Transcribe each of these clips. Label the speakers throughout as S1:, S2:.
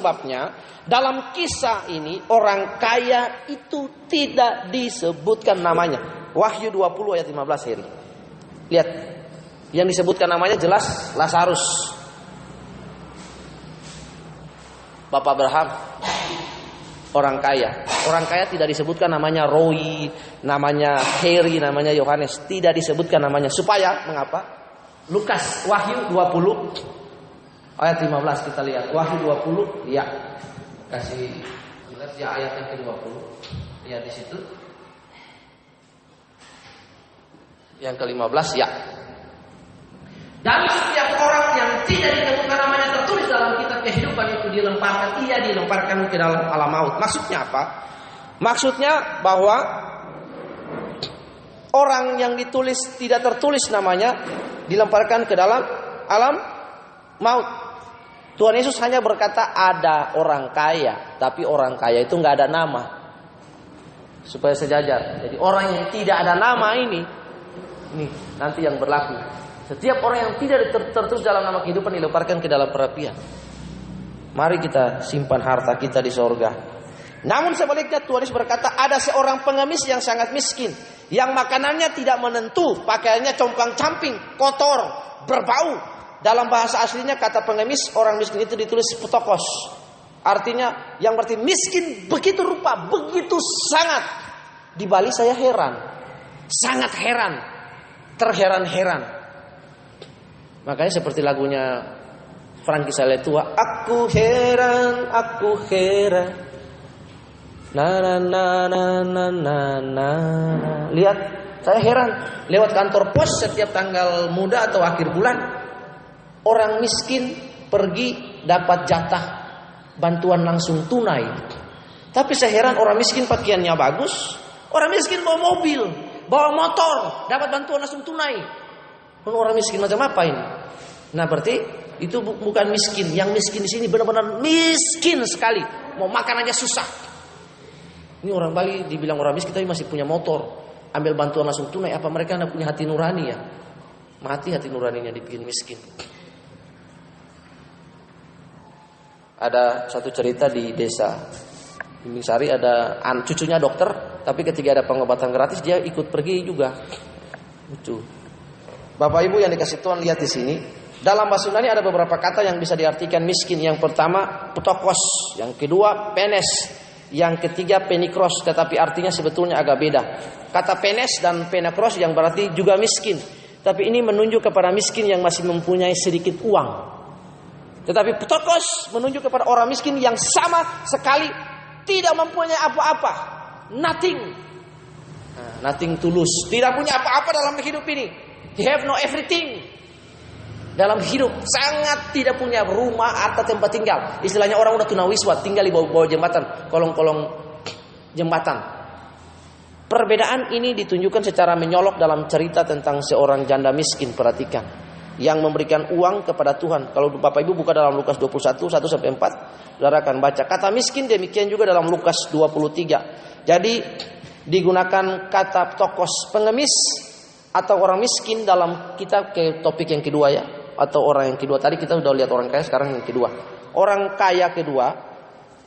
S1: sebabnya dalam kisah ini orang kaya itu tidak disebutkan namanya. Wahyu 20 ayat 15 Heri. Lihat. Yang disebutkan namanya jelas Lazarus. Bapak Abraham. Orang kaya. Orang kaya tidak disebutkan namanya Roy, namanya Heri, namanya Yohanes. Tidak disebutkan namanya. Supaya, mengapa? Lukas, Wahyu 20 ayat 15 kita lihat. Wahyu 20, ya. Kasih lihat ya ayat yang ke-20. Lihat di situ. Yang ke-15, ya. Dan setiap orang yang tidak ditemukan namanya tertulis dalam kitab kehidupan itu ia dilemparkan ke dalam alam maut. Maksudnya apa? Maksudnya bahwa orang yang ditulis tidak tertulis namanya dilemparkan ke dalam alam maut. Tuhan Yesus hanya berkata ada orang kaya, tapi orang kaya itu nggak ada nama. Supaya sejajar. Jadi orang yang tidak ada nama ini nanti yang berlaku. Setiap orang yang tidak tertulis dalam nama kehidupan dilemparkan ke dalam perapian. Mari kita simpan harta kita di sorga. Namun sebaliknya Tuhan Yesus berkata ada seorang pengemis yang sangat miskin, yang makanannya tidak menentu, pakaiannya compang-camping, kotor, berbau. Dalam bahasa aslinya kata pengemis, orang miskin itu ditulis ptokos. Artinya yang berarti miskin begitu rupa, begitu sangat. Di Bali saya heran, sangat heran, terheran-heran. Makanya seperti lagunya Frankie Saletua, aku heran, na na na na na na na. Lihat, saya heran. Lewat kantor pos setiap tanggal muda atau akhir bulan, orang miskin pergi dapat jatah bantuan langsung tunai. Tapi saya heran, orang miskin pakaiannya bagus, orang miskin bawa mobil, bawa motor, dapat bantuan langsung tunai. Orang miskin macam apa ini? Nah berarti itu bukan miskin. Yang miskin di sini benar-benar miskin sekali. Mau makan aja susah. Ini orang Bali dibilang orang miskin tapi masih punya motor. Ambil bantuan langsung tunai. Apa mereka tidak punya hati nurani ya? Mati hati nuraninya dibikin miskin. Ada satu cerita di desa Bimbing Sari, ada cucunya dokter. Tapi ketika ada pengobatan gratis dia ikut pergi juga. Lucu. Bapak Ibu yang dikasih Tuhan, lihat di sini. Dalam bahasa Yunani ada beberapa kata yang bisa diartikan miskin. Yang pertama ptokos, yang kedua penes, yang ketiga penikros, tetapi artinya sebetulnya agak beda. Kata penes dan penakros yang berarti juga miskin, tapi ini menunjuk kepada miskin yang masih mempunyai sedikit uang. Tetapi ptokos menunjuk kepada orang miskin yang sama sekali tidak mempunyai apa-apa, nothing, nothing tulus, tidak punya apa-apa dalam hidup ini. He have no everything dalam hidup, sangat tidak punya rumah atau tempat tinggal. Istilahnya orang udah tunawiswa, tinggal di bawah jembatan, kolong-kolong jembatan. Perbedaan ini ditunjukkan secara menyolok dalam cerita tentang seorang janda miskin. Perhatikan, yang memberikan uang kepada Tuhan. Kalau Bapak Ibu buka dalam Lukas 21 1-4, saudara akan baca kata miskin. Demikian juga dalam Lukas 23. Jadi digunakan kata ptokos, pengemis atau orang miskin dalam kita ke topik yang kedua ya, atau orang yang kedua. Tadi kita sudah lihat orang kaya, sekarang yang kedua. Orang kaya kedua,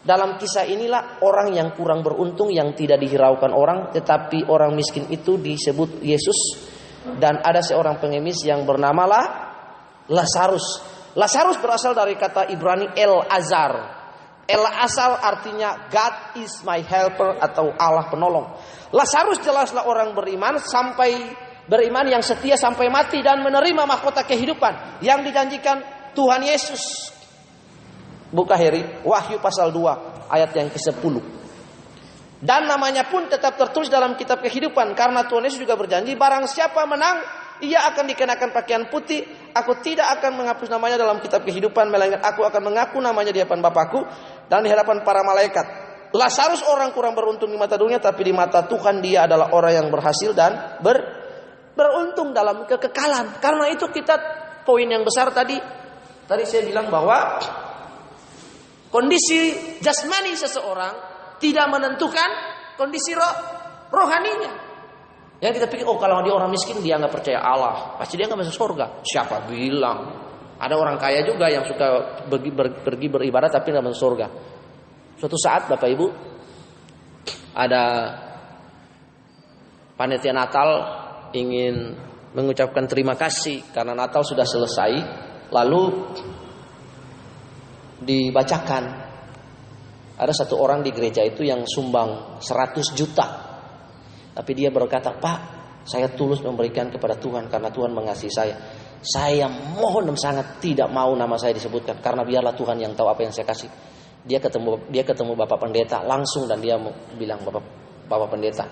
S1: dalam kisah inilah orang yang kurang beruntung yang tidak dihiraukan orang, tetapi orang miskin itu disebut Yesus. Dan ada seorang pengemis yang bernama Lazarus. Lazarus berasal dari kata Ibrani El-Azar. El-Azar artinya God is my helper atau Allah penolong. Lazarus jelaslah orang beriman yang setia sampai mati dan menerima mahkota kehidupan yang dijanjikan Tuhan Yesus. Buka Heri, Wahyu pasal 2 ayat yang ke-10. Dan namanya pun tetap tertulis dalam kitab kehidupan, karena Tuhan Yesus juga berjanji barang siapa menang ia akan dikenakan pakaian putih. Aku tidak akan menghapus namanya dalam kitab kehidupan, melainkan aku akan mengaku namanya di hadapan Bapakku dan di hadapan para malaikat. Lazarus orang kurang beruntung di mata dunia, tapi di mata Tuhan dia adalah orang yang berhasil dan beruntung dalam kekekalan. Karena itu kita poin yang besar tadi saya bilang bahwa kondisi jasmani seseorang tidak menentukan kondisi rohaninya. Yang kita pikir, kalau dia orang miskin dia nggak percaya Allah, pasti dia nggak masuk surga. Siapa bilang? Ada orang kaya juga yang suka pergi beribadah tapi tidak masuk surga. Suatu saat Bapak Ibu, ada panitia Natal ingin mengucapkan terima kasih karena Natal sudah selesai. Lalu dibacakan, ada satu orang di gereja itu yang sumbang 100 juta. Tapi dia berkata, "Pak, saya tulus memberikan kepada Tuhan karena Tuhan mengasihi saya. Saya mohon dan sangat tidak mau nama saya disebutkan karena biarlah Tuhan yang tahu apa yang saya kasih." Dia ketemu Bapak Pendeta langsung dan dia bilang, Bapak Pendeta,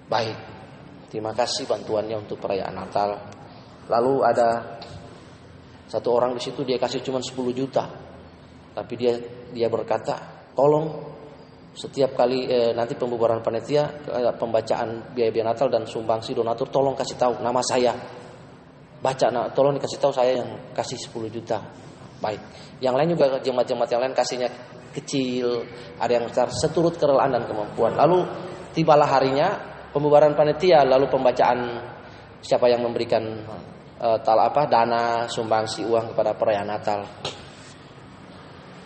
S1: "Baik, terima kasih bantuannya untuk perayaan Natal." Lalu ada satu orang di situ dia kasih cuma 10 juta. Tapi dia berkata, "Tolong setiap kali nanti pembubaran panitia, pembacaan biaya Natal dan sumbangsi donatur, tolong kasih tahu nama saya. Tolong dikasih tahu saya yang kasih 10 juta." Baik. Yang lain juga jemaat-jemaat yang lain kasihnya kecil, ada yang besar, seturut kerelaan dan kemampuan. Lalu tibalah harinya pembubaran panitia, lalu pembacaan siapa yang memberikan dana sumbangsi uang kepada perayaan Natal.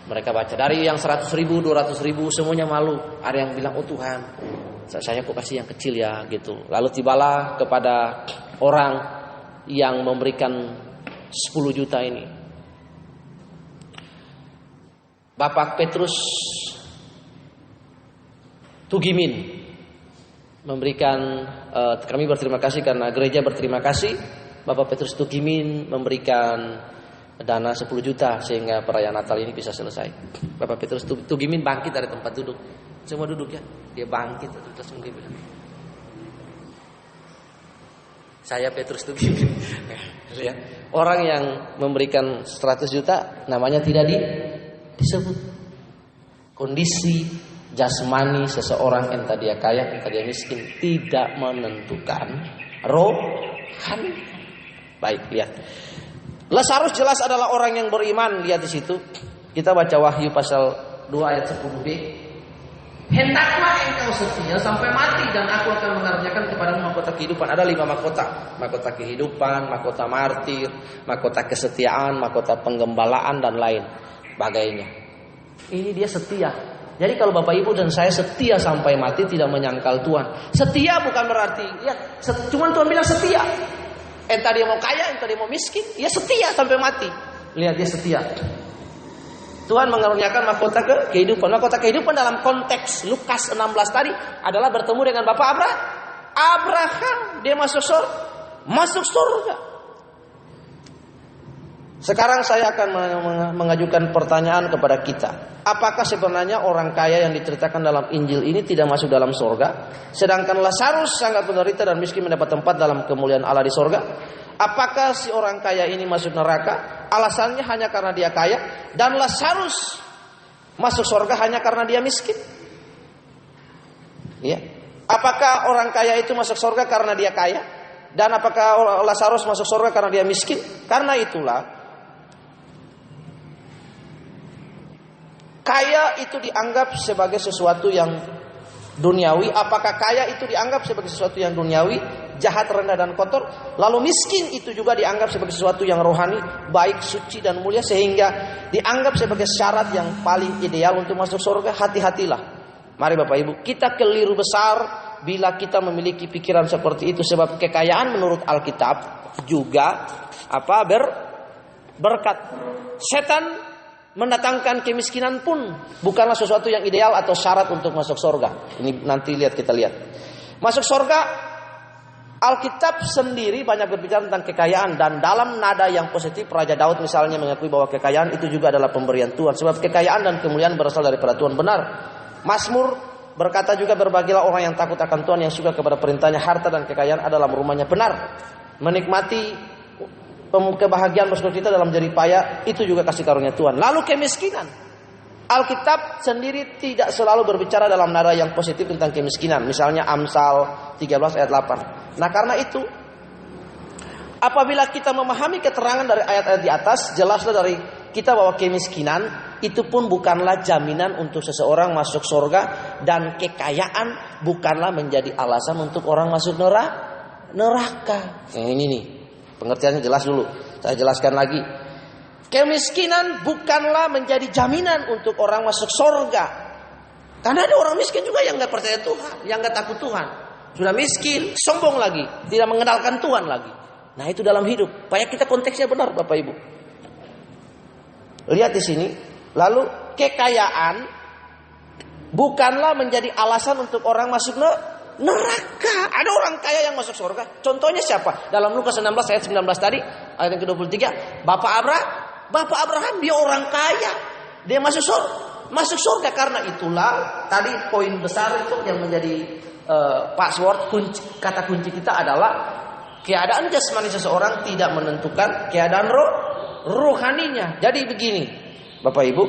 S1: Mereka baca dari yang 100.000, 200.000 semuanya malu. Ada yang bilang, "Oh Tuhan, saya kok kasih yang kecil ya," gitu. Lalu tibalah kepada orang yang memberikan 10 juta ini. Bapak Petrus Tugimin memberikan, kami berterima kasih karena gereja berterima kasih. Bapak Petrus Tugimin memberikan dana 10 juta sehingga perayaan Natal ini bisa selesai. Bapak Petrus Tugimin bangkit dari tempat duduk. Semua duduk ya. Dia bangkit langsung dia bilang, "Saya Petrus Tugimin." Orang yang memberikan 100 juta namanya tidak disebut. Kondisi jasmani seseorang, entah dia kaya entah dia miskin, tidak menentukan rohani. Baik, lihat. Lazarus jelas adalah orang yang beriman. Lihat di situ. Kita baca Wahyu pasal 2 ayat 10b. "Hendaklah engkau setia sampai mati dan aku akan mengaruniakan kepadamu mahkota kehidupan." Ada 5 mahkota. Mahkota kehidupan, mahkota martir, mahkota kesetiaan, mahkota penggembalaan dan lain sebagainya. Ini dia setia. Jadi kalau Bapak Ibu dan saya setia sampai mati, tidak menyangkal Tuhan. Setia bukan berarti ya, cuma Tuhan bilang setia. Entah dia mau kaya, entah dia mau miskin, dia setia sampai mati. Lihat, dia setia. Tuhan mengaruniakan mahkota kehidupan. Mahkota kehidupan dalam konteks Lukas 16 tadi adalah bertemu dengan Bapak Abraham. Dia masuk surga. Sekarang saya akan mengajukan pertanyaan kepada kita. Apakah sebenarnya orang kaya yang diceritakan dalam Injil ini tidak masuk dalam surga? Sedangkan Lazarus sangat menderita dan miskin mendapat tempat dalam kemuliaan Allah di surga. Apakah si orang kaya ini masuk neraka? Alasannya hanya karena dia kaya. Dan Lazarus masuk surga hanya karena dia miskin. Ya. Apakah orang kaya itu masuk surga karena dia kaya? Dan apakah Lazarus masuk surga karena dia miskin? Karena itulah kaya itu dianggap sebagai sesuatu yang duniawi. Apakah kaya itu dianggap sebagai sesuatu yang duniawi, jahat, rendah dan kotor? Lalu miskin itu juga dianggap sebagai sesuatu yang rohani, baik, suci dan mulia, sehingga dianggap sebagai syarat yang paling ideal untuk masuk surga. Hati-hatilah. Mari Bapak Ibu, kita keliru besar bila kita memiliki pikiran seperti itu, sebab kekayaan menurut Alkitab juga berkat. Setan mendatangkan kemiskinan pun bukanlah sesuatu yang ideal atau syarat untuk masuk surga. Ini nanti kita lihat. Masuk surga, Alkitab sendiri banyak berbicara tentang kekayaan, dan dalam nada yang positif Raja Daud misalnya mengakui bahwa kekayaan itu juga adalah pemberian Tuhan, sebab kekayaan dan kemuliaan berasal daripada Tuhan. Benar. Mazmur berkata juga, "Berbahagialah orang yang takut akan Tuhan, yang suka kepada perintahnya. Harta dan kekayaan adalah rumahnya." Benar. Menikmati kebahagiaan bersukacita dalam jerih payah itu juga kasih karunia Tuhan. Lalu kemiskinan, Alkitab sendiri tidak selalu berbicara dalam nada yang positif tentang kemiskinan. Misalnya Amsal 13 ayat 8. Nah, karena itu apabila kita memahami keterangan dari ayat-ayat di atas, jelaslah dari kita bahwa kemiskinan itu pun bukanlah jaminan untuk seseorang masuk surga, dan kekayaan bukanlah menjadi alasan untuk orang masuk neraka. Ini nih, pengertiannya jelas dulu. Saya jelaskan lagi. Kemiskinan bukanlah menjadi jaminan untuk orang masuk surga. Karena ada orang miskin juga yang nggak percaya Tuhan, yang nggak takut Tuhan. Sudah miskin, sombong lagi, tidak mengenalkan Tuhan lagi. Nah itu dalam hidup. Supaya kita konteksnya benar, Bapak Ibu. Lihat di sini. Lalu kekayaan bukanlah menjadi alasan untuk orang masuk neraka. Ada orang kaya yang masuk surga. Contohnya siapa? Dalam Lukas 16 ayat 19 tadi, ayat yang ke-23, Bapak Abraham dia orang kaya. Dia masuk surga. Karena itulah tadi poin besar itu yang menjadi password kata kunci kita adalah keadaan jasmani seseorang tidak menentukan keadaan rohaninya. Jadi begini, Bapak Ibu,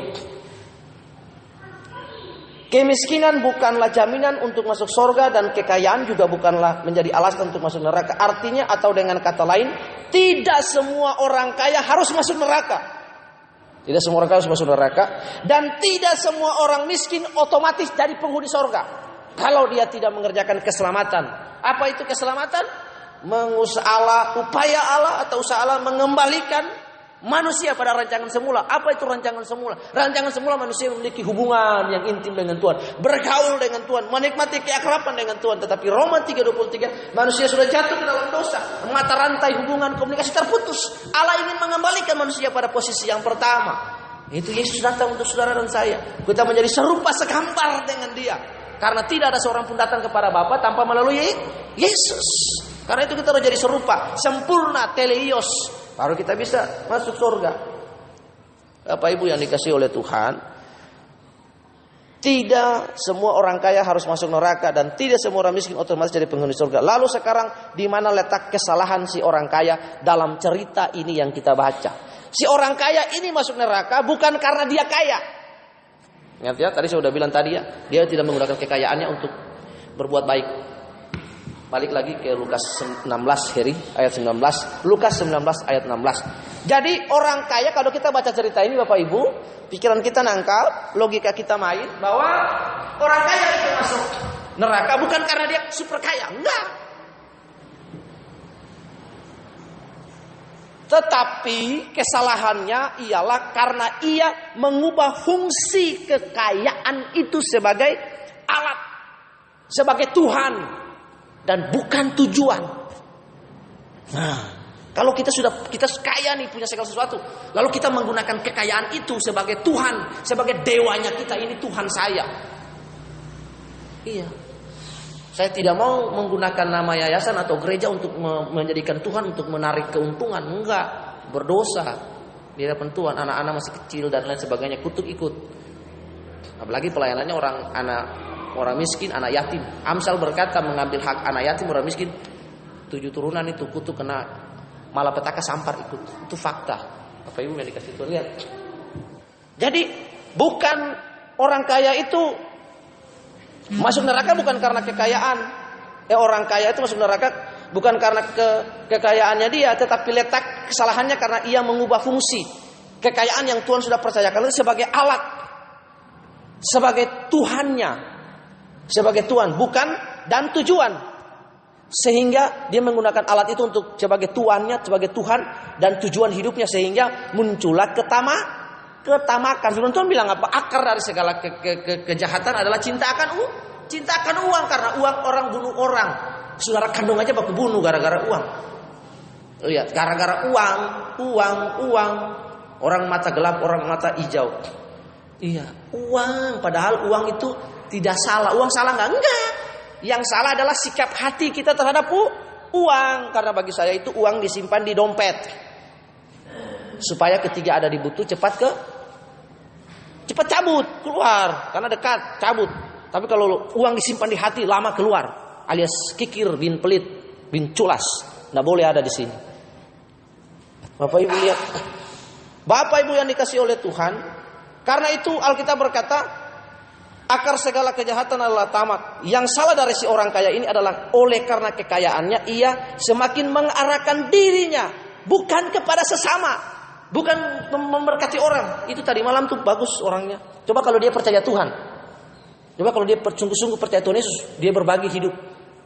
S1: kemiskinan bukanlah jaminan untuk masuk surga dan kekayaan juga bukanlah menjadi alasan untuk masuk neraka. Artinya atau dengan kata lain, tidak semua orang kaya harus masuk neraka. Tidak semua orang kaya harus masuk neraka. Dan tidak semua orang miskin otomatis jadi penghuni surga. Kalau dia tidak mengerjakan keselamatan. Apa itu keselamatan? Upaya Allah atau usaha Allah mengembalikan manusia pada rancangan semula. Apa itu rancangan semula? Rancangan semula manusia memiliki hubungan yang intim dengan Tuhan, bergaul dengan Tuhan, menikmati keakraban dengan Tuhan. Tetapi Roma 3:23, manusia sudah jatuh ke dalam dosa, mata rantai hubungan komunikasi terputus. Allah ingin mengembalikan manusia pada posisi yang pertama. Itu Yesus datang untuk saudara dan saya. Kita menjadi serupa segambar dengan Dia. Karena tidak ada seorang pun datang kepada Bapa tanpa melalui Yesus. Karena itu kita harus jadi serupa, sempurna, teleios. Baru kita bisa masuk surga. Bapak Ibu yang dikasihi oleh Tuhan, tidak semua orang kaya harus masuk neraka dan tidak semua orang miskin otomatis jadi penghuni surga. Lalu sekarang di mana letak kesalahan si orang kaya dalam cerita ini yang kita baca? Si orang kaya ini masuk neraka bukan karena dia kaya. Ingat ya, tadi saya sudah bilang tadi ya, dia tidak menggunakan kekayaannya untuk berbuat baik. Balik lagi ke Lukas 16 ayat 19. Lukas 19 ayat 16. Jadi orang kaya, kalau kita baca cerita ini Bapak Ibu, pikiran kita nangkap, logika kita main bahwa orang kaya itu masuk neraka bukan karena dia super kaya, enggak. Tetapi kesalahannya ialah karena ia mengubah fungsi kekayaan itu sebagai alat, sebagai Tuhan, dan bukan tujuan. Nah, kalau kita kaya nih, punya segala sesuatu, lalu kita menggunakan kekayaan itu sebagai Tuhan, sebagai dewanya kita, ini Tuhan saya. Iya. Saya tidak mau menggunakan nama yayasan atau gereja untuk menjadikan Tuhan untuk menarik keuntungan. Enggak, berdosa di hadapan Tuhan. Anak-anak masih kecil dan lain sebagainya, kutuk ikut. Apalagi pelayanannya orang miskin, anak yatim. Amsal berkata mengambil hak anak yatim, orang miskin, 7 turunan itu kutuk kena malapetaka sampar ikut. Itu fakta. Bapak Ibu yang dikasih Tuhan, lihat. Jadi bukan orang kaya itu masuk neraka bukan karena kekayaan. Orang kaya itu masuk neraka bukan karena kekayaannya dia, tetapi letak kesalahannya karena ia mengubah fungsi kekayaan yang Tuhan sudah percayakan itu sebagai alat, sebagai Tuhannya, sebagai Tuhan, bukan dan tujuan. Sehingga dia menggunakan alat itu untuk sebagai tuannya, sebagai Tuhan dan tujuan hidupnya, sehingga muncullah ketamakan. Firman Tuhan bilang apa? Akar dari segala kejahatan adalah cinta akan uang. Karena uang orang bunuh orang. Saudara kandung aja baku bunuh gara-gara uang. Lihat, gara-gara uang. Orang mata gelap, orang mata hijau. Iya, uang. Padahal uang itu tidak salah. Uang salah enggak? Enggak. Yang salah adalah sikap hati kita terhadap uang. Karena bagi saya itu uang disimpan di dompet, supaya ketika ada dibutuh cepat cabut keluar, karena dekat cabut. Tapi kalau uang disimpan di hati lama keluar, alias kikir, bin pelit, bin culas, nggak boleh ada di sini. Bapak Ibu lihat, Bapak Ibu yang dikasih oleh Tuhan, karena itu Alkitab berkata akar segala kejahatan adalah tamak. Yang salah dari si orang kaya ini adalah oleh karena kekayaannya ia semakin mengarahkan dirinya bukan kepada sesama, bukan memberkati orang. Itu tadi malam tuh bagus orangnya. Coba kalau dia percaya Tuhan. Coba kalau dia sungguh-sungguh percaya Tuhan Yesus. Dia berbagi hidup.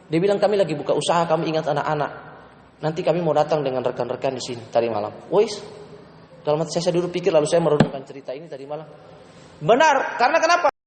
S1: Dia bilang kami lagi buka usaha, kami ingat anak-anak. Nanti kami mau datang dengan rekan-rekan di sini tadi malam. Wis, Dalam hati saya dulu pikir, lalu saya merenungkan cerita ini tadi malam. Benar, karena kenapa?